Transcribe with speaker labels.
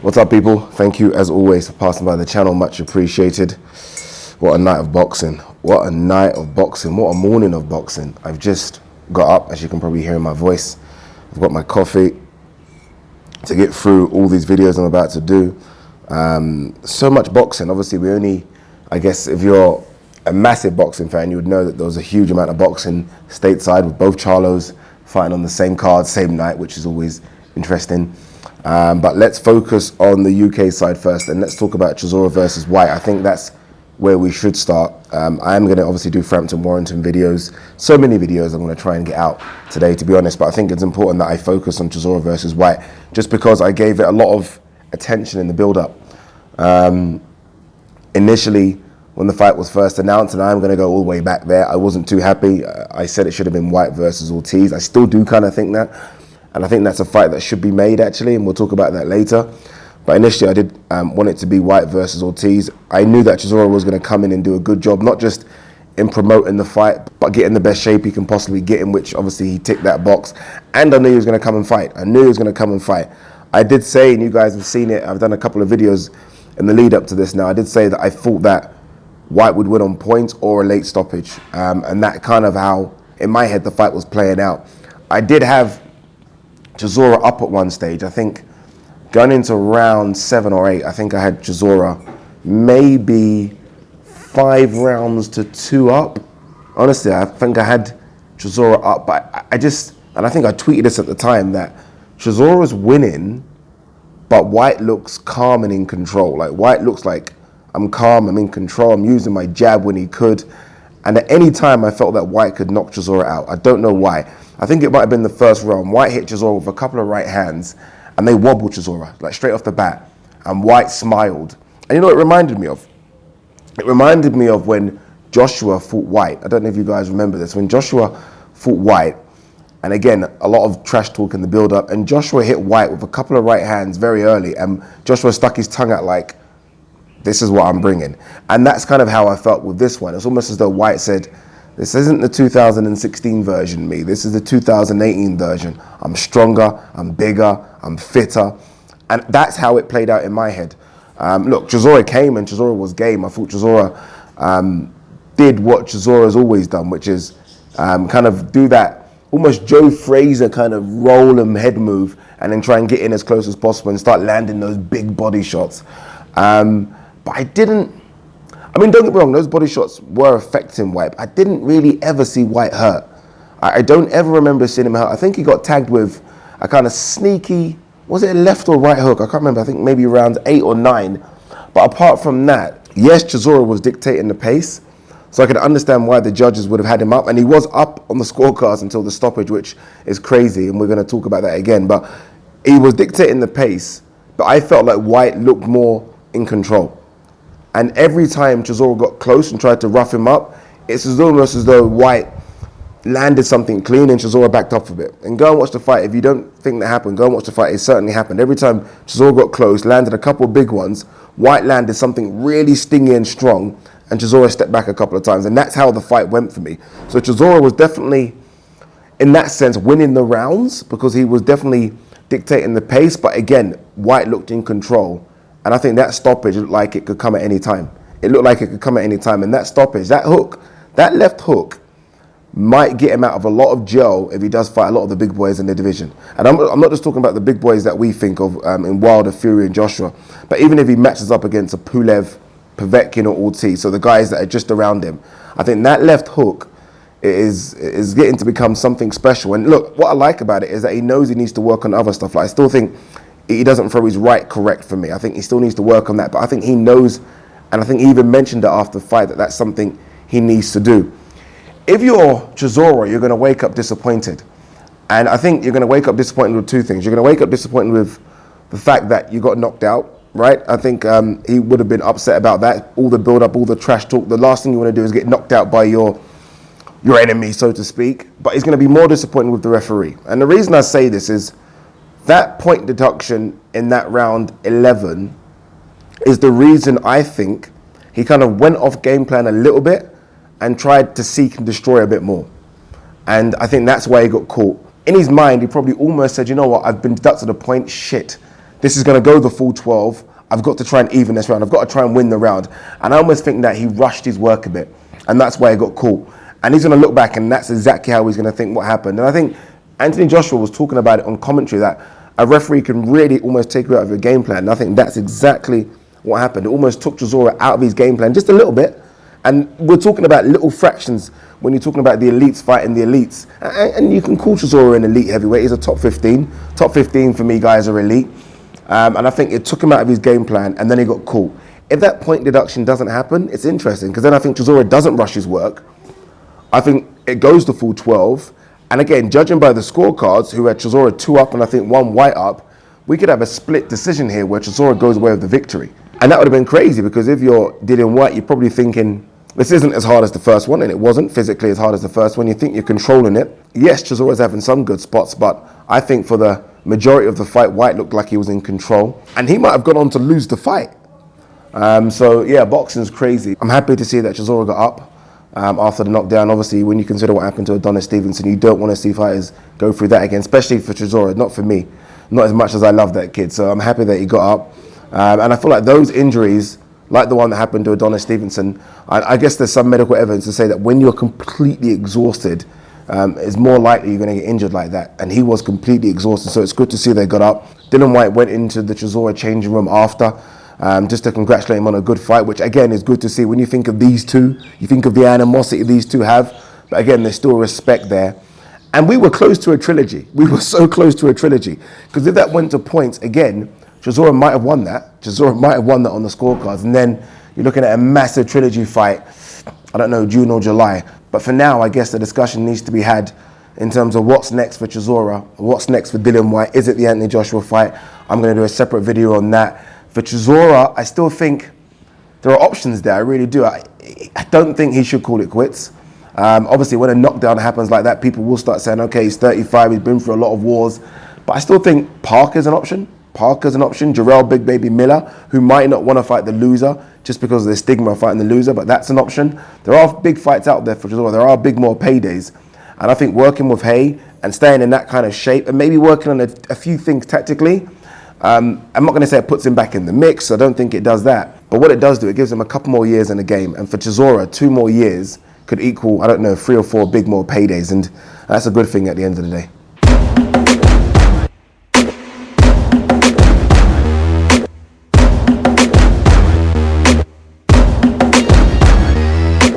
Speaker 1: What's up, people? Thank you as always for passing by the channel, much appreciated. What a night of boxing. What a night of boxing. What a morning of boxing. I've just got up, as you can probably hear in my voice. I've got my coffee to get through all these videos I'm about to do. So much boxing. Obviously, I guess if you're a massive boxing fan, you would know that there was a huge amount of boxing stateside with both Charlos fighting on the same card, same night, which is always interesting. But let's focus on the UK side first, and let's talk about Chisora versus Whyte. I think that's where we should start. I am going to obviously do Frampton Warrington videos. So many videos I'm going to try and get out today, to be honest, but I think it's important that I focus on Chisora versus Whyte, just because I gave it a lot of attention in the build-up. Initially, when the fight was first announced, and I'm going to go all the way back there, I wasn't too happy. I said it should have been Whyte versus Ortiz. I still do kind of think that. And I think that's a fight that should be made, actually, and we'll talk about that later. But initially, I did want it to be Whyte versus Ortiz. I knew that Chisora was going to come in and do a good job, not just in promoting the fight, but getting the best shape he can possibly get in, which obviously he ticked that box. And I knew he was going to come and fight. I did say, and you guys have seen it, I've done a couple of videos in the lead up to this now. I did say that I thought that Whyte would win on points or a late stoppage. And that kind of how, in my head, the fight was playing out. I did have Chisora up at one stage. I think going into round 7 or 8, I think I had Chisora maybe 5 rounds to 2 up. Honestly, I think I had Chisora up, but and I think I tweeted this at the time, that Chisora's winning, but Whyte looks calm and in control. Like, Whyte looks like, I'm calm, I'm in control, I'm using my jab when he could. And at any time, I felt that Whyte could knock Chisora out. I don't know why. I think it might have been the first round. Whyte hit Chisora with a couple of right hands, and they wobbled Chisora, like straight off the bat. And Whyte smiled. And you know what it reminded me of? It reminded me of when Joshua fought Whyte. I don't know if you guys remember this. When Joshua fought Whyte, and again, a lot of trash talk in the build-up, and Joshua hit Whyte with a couple of right hands very early, and Joshua stuck his tongue out like, this is what I'm bringing. And that's kind of how I felt with this one. It's almost as though Whyte said, this isn't the 2016 version me, this is the 2018 version. I'm stronger, I'm bigger, I'm fitter. And that's how it played out in my head. Look, Chisora came and Chisora was game. I thought Chisora did what Chisora's always done, which is kind of do that almost Joe Frazier kind of roll and head move, and then try and get in as close as possible and start landing those big body shots. But I didn't, don't get me wrong, those body shots were affecting Whyte. I didn't really ever see Whyte hurt. I don't ever remember seeing him hurt. I think he got tagged with a kind of sneaky, was it a left or right hook? I can't remember, I think maybe around 8 or 9. But apart from that, yes, Chisora was dictating the pace, so I could understand why the judges would have had him up. And he was up on the scorecards until the stoppage, which is crazy, and we're going to talk about that again. But he was dictating the pace, but I felt like Whyte looked more in control. And every time Chisora got close and tried to rough him up, it's almost as though Whyte landed something clean and Chisora backed off of it. And go and watch the fight. If you don't think that happened, go and watch the fight. It certainly happened. Every time Chisora got close, landed a couple of big ones, Whyte landed something really stingy and strong, and Chisora stepped back a couple of times. And that's how the fight went for me. So Chisora was definitely, in that sense, winning the rounds, because he was definitely dictating the pace. But again, Whyte looked in control. And I think that stoppage looked like it could come at any time. It looked like it could come at any time. And that stoppage, that hook, that left hook, might get him out of a lot of jail if he does fight a lot of the big boys in the division. And I'm not just talking about the big boys that we think of in Wilder, Fury, and Joshua. But even if he matches up against a Pulev, Povetkin, or Ortiz, so the guys that are just around him, I think that left hook is getting to become something special. And look, what I like about it is that he knows he needs to work on other stuff. Like, I still think he doesn't throw his right correct for me. I think he still needs to work on that. But I think he knows, and I think he even mentioned it after the fight, that that's something he needs to do. If you're Chisora, you're going to wake up disappointed. And I think you're going to wake up disappointed with 2 things. You're going to wake up disappointed with the fact that you got knocked out, right? I think he would have been upset about that. All the build-up, all the trash talk. The last thing you want to do is get knocked out by your enemy, so to speak. But he's going to be more disappointed with the referee. And the reason I say this is, that point deduction in that round 11 is the reason I think he kind of went off game plan a little bit and tried to seek and destroy a bit more. And I think that's why he got caught. In his mind, he probably almost said, you know what, I've been deducted a point, shit. this is going to go the full 12. I've got to try and even this round. I've got to try and win the round. And I almost think that he rushed his work a bit, and that's why he got caught. And he's going to look back, and that's exactly how he's going to think what happened. And I think Anthony Joshua was talking about it on commentary, that a referee can really almost take you out of your game plan. And I think that's exactly what happened. It almost took Chisora out of his game plan just a little bit. And we're talking about little fractions when you're talking about the elites fighting the elites. And you can call Chisora an elite heavyweight. He's a top 15. Top 15 for me, guys, are elite. And I think it took him out of his game plan, and then he got caught. If that point deduction doesn't happen, it's interesting, because then I think Chisora doesn't rush his work. I think it goes to full 12. And again, judging by the scorecards, who had Chisora 2 up and I think 1 Whyte up, we could have a split decision here where Chisora goes away with the victory. And that would have been crazy, because if you're Dillian Whyte, you're probably thinking, this isn't as hard as the first one, and it wasn't physically as hard as the first one. You think you're controlling it. Yes, Chisora's having some good spots, but I think for the majority of the fight, Whyte looked like he was in control. And he might have gone on to lose the fight. So yeah, boxing's crazy. I'm happy to see that Chisora got up after the knockdown. Obviously, when you consider what happened to Adonis Stevenson, you don't want to see fighters go through that again, especially for Chisora, not for me. Not as much as I love that kid. So I'm happy that he got up. And I feel like those injuries, like the one that happened to Adonis Stevenson, I guess there's some medical evidence to say that when you're completely exhausted, it's more likely you're going to get injured like that. And he was completely exhausted, so it's good to see they got up. Dillian Whyte went into the Chisora changing room after, just to congratulate him on a good fight, which again is good to see. When you think of these two, you think of the animosity these two have, but again, there's still respect there. And we were close to a trilogy. We were so close to a trilogy. Because if that went to points, again, Chisora might have won that. Chisora might have won that on the scorecards. And then you're looking at a massive trilogy fight, I don't know, June or July. But for now, I guess the discussion needs to be had in terms of what's next for Chisora, what's next for Dillian Whyte. Is it the Anthony Joshua fight? I'm going to do a separate video on that. For Chisora, I still think there are options there. I really do. I don't think he should call it quits. Obviously, when a knockdown happens like that, people will start saying, okay, he's 35, he's been through a lot of wars. But I still think Parker's an option. Parker's an option. Jarrell Big Baby Miller, who might not want to fight the loser just because of the stigma of fighting the loser, but that's an option. There are big fights out there for Chisora. There are big more paydays. And I think working with Hay and staying in that kind of shape and maybe working on a few things tactically, I'm not going to say it puts him back in the mix. I don't think it does that. But what it does do, it gives him a couple more years in the game. And for Chisora, 2 more years could equal, I don't know, 3 or 4 big more paydays. And that's a good thing at the end of the day.